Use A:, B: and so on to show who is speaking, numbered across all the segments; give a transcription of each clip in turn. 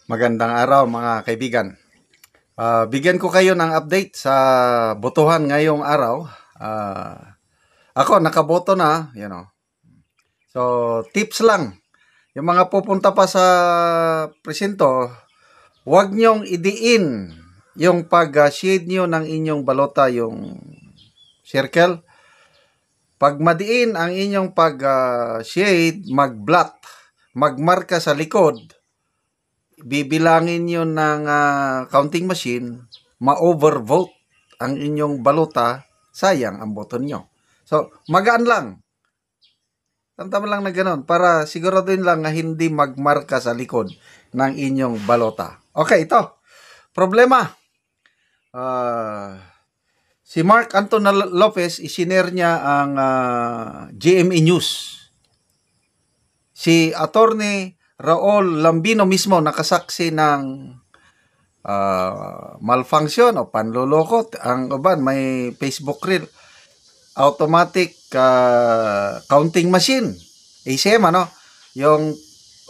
A: Magandang araw mga kaibigan. Bigyan ko kayo ng update sa botohan ngayong araw. Ako nakaboto na, So tips lang, yung mga pupunta pa sa presinto, huwag nyong idiin yung pag-shade nyo ng inyong balota, yung circle. Pag madiin ang inyong pag-shade, mag-blot, magmarka sa likod, bibilangin nyo ng counting machine, ma-overvote ang inyong balota, sayang ang boto nyo. So, magaan lang. Tantama lang na gano'n para siguraduhin lang na hindi magmarka sa likod ng inyong balota. Okay, ito. Problema. Si Mark Anton Lopez, isinare niya ang GMA News. Si Attorney Raul Lambino mismo nakasaksi ng malfunction o panloloko. Ang uban may Facebook reel, automatic counting machine, ACM, yung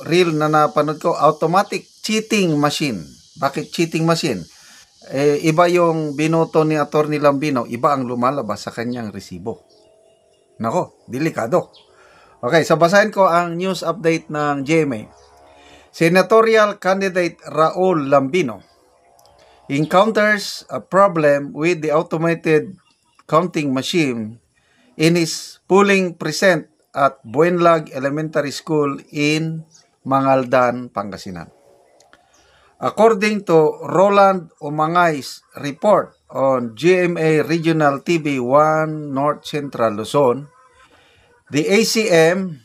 A: reel na napanood ko, automatic cheating machine. Bakit cheating machine? Iba yung binoto ni Attorney Lambino, iba ang lumalabas sa kanyang resibo. Nako, delikado. Okay, so basahin ko ang news update ng GMA. Senatorial candidate Raul Lambino encounters a problem with the automated counting machine in his polling precinct at Buenlag Elementary School in Mangaldan, Pangasinan. According to Roland Umangay's report on GMA Regional TV 1 North Central Luzon, the ACM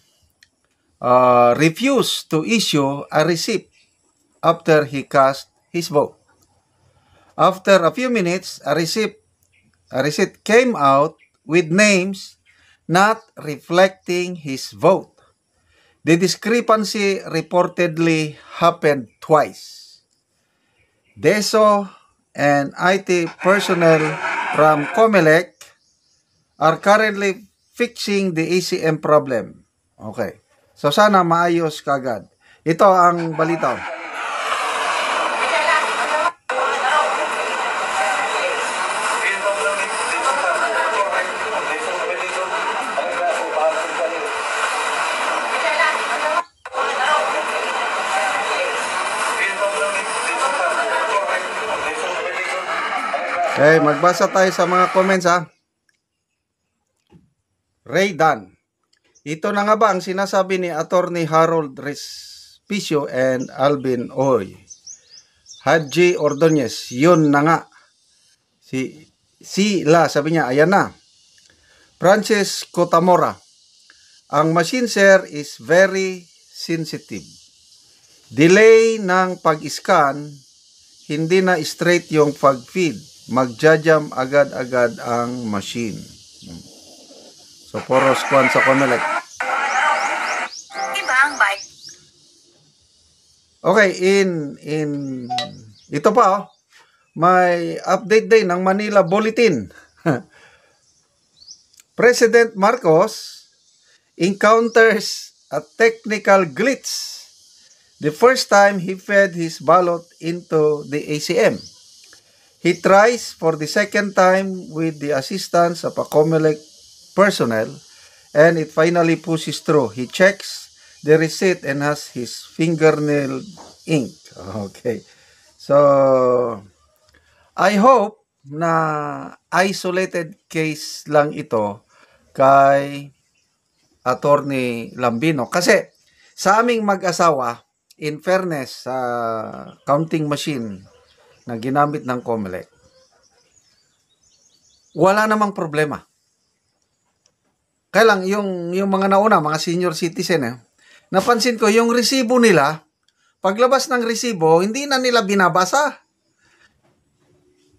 A: refused to issue a receipt after he cast his vote. After a few minutes, a receipt came out with names not reflecting his vote. The discrepancy reportedly happened twice. DESO and IT personnel from COMELEC are currently fixing the ACM problem. Okay. So sana maayos kagad. Ito ang balita. Okay, magbasa tayo sa mga comments ha. Ray Dan. Ito na nga ba ang sinasabi ni Attorney Harold Respicio and Alvin Oy? Haji Ordonez, yun na nga. Sila, sabi niya, ayan na. Francis Cotamora, ang machine sir is very sensitive. Delay ng pag-scan, hindi na straight yung pag-feed. Magja-jam agad-agad ang machine. So, poros kwan sa COMELEC.
B: Iba ang bike.
A: Okay, ito pa, may update din ng Manila Bulletin. President Marcos encounters a technical glitch the first time he fed his ballot into the ACM. He tries for the second time with the assistance of a COMELEC personnel, and it finally pushes through. He checks the receipt and has his fingernail ink. Okay. So, I hope na isolated case lang ito kay Attorney Lambino. Kasi sa aming mag-asawa, in fairness sa counting machine na ginamit ng COMELEC, wala namang problema. Kaya lang, yung mga nauna, mga senior citizen, napansin ko, yung resibo nila, paglabas ng resibo, hindi na nila binabasa.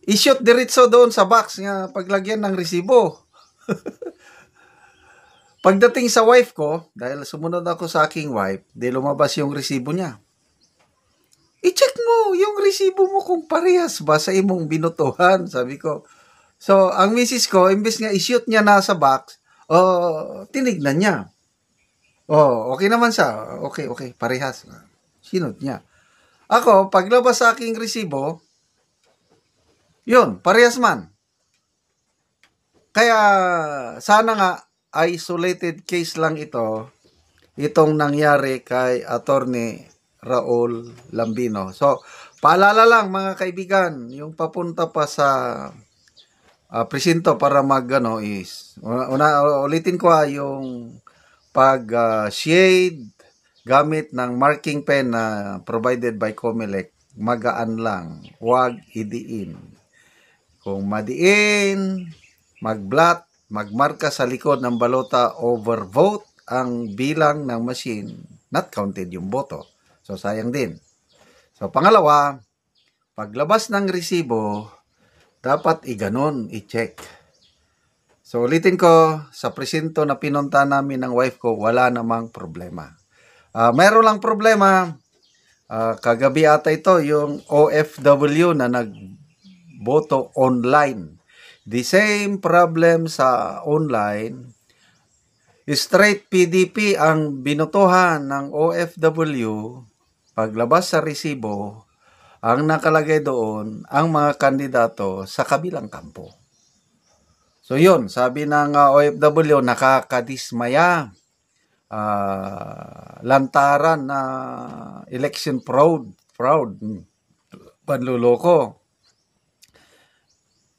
A: I-shoot diretso doon sa box nga paglagyan ng resibo. Pagdating sa wife ko, dahil sumunod ako sa aking wife, di lumabas yung resibo niya. I-check mo yung resibo mo kung parehas ba sa imong binutuhan, sabi ko. So, ang misis ko, imbes nga i-shoot niya na sa box, tinignan niya. Okay naman siya. Okay, parehas. Sinot niya. Ako, paglabas sa aking resibo, yun, parehas man. Kaya, sana nga, isolated case lang ito, itong nangyari kay Attorney Raul Lambino. So, paalala lang mga kaibigan, yung papunta pa sa presinto para ulitin ko yung pag gamit ng marking pen na provided by Comelec, magaan lang, huwag idiin. Kung madiin, magblat, magmarka sa likod ng balota, overvote ang bilang ng machine, not counted yung boto. So, sayang din. So, pangalawa, paglabas ng resibo, dapat iganon, i-check. So, ulitin ko, sa presinto na pinunta namin ng wife ko, wala namang problema. Mayroon lang problema, kagabi ata ito, yung OFW na nagboto online. The same problem sa online, straight PDP ang binutuhan ng OFW, paglabas sa resibo, ang nakalagay doon, ang mga kandidato sa kabilang kampo. So yun, sabi ng OFW, nakakadismaya, lantaran na election fraud, panluloko.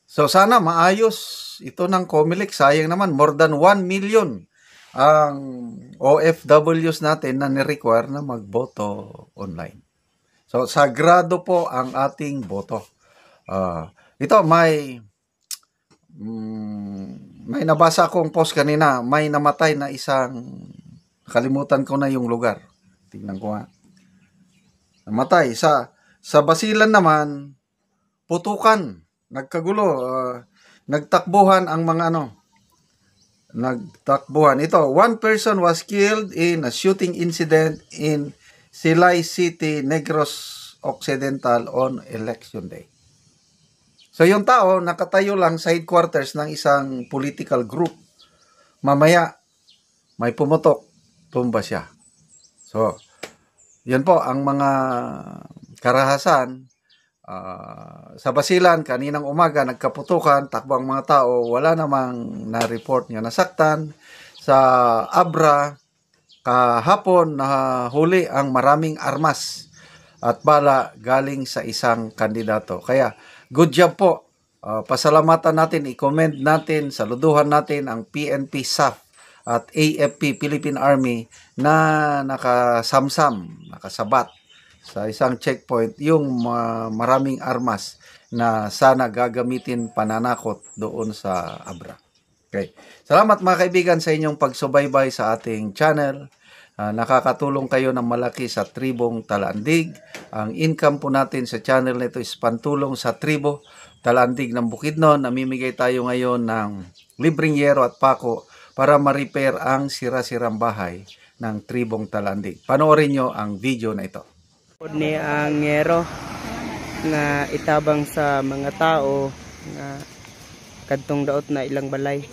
A: So sana maayos ito ng Comelec, sayang naman, more than 1 million ang OFWs natin na ni-require na magboto online. So, sagrado po ang ating boto. Ito, may nabasa akong post kanina. May namatay na kalimutan ko na yung lugar. Tingnan ko nga. Namatay. Sa Basilan naman, putukan. Nagkagulo. Nagtakbuhan ang mga nagtakbuhan. Ito, one person was killed in a shooting incident in Silay City, Negros Occidental on Election Day. So yung tao nakatayo lang sa headquarters ng isang political group. Mamaya may pumutok, tumba siya. So, yan po ang mga karahasan. Sa Basilan, kaninang umaga nagkaputukan, takbo ang mga tao, wala namang na-report nga nasaktan. Sa Abra, kahapon nahuli ang maraming armas at bala galing sa isang kandidato. Kaya good job po. Pasalamatan natin, i-commend natin, saluduhan natin ang PNP SAF at AFP Philippine Army na nakasabat sa isang checkpoint yung maraming armas na sana gagamitin pananakot doon sa Abra. Okay. Salamat mga kaibigan sa inyong pagsubaybay sa ating channel. Nakakatulong kayo ng malaki sa Tribong Talandig. Ang income po natin sa channel nito is pantulong sa Tribo Talandig ng Bukidnon. Namimigay tayo ngayon ng libreng yero at pako para ma-repair ang sira-sirang bahay ng Tribong Talandig. Panoorin nyo ang video na ito.
B: Ni ang yero nga itabang sa mga tao nga kadtong daot na ilang balay.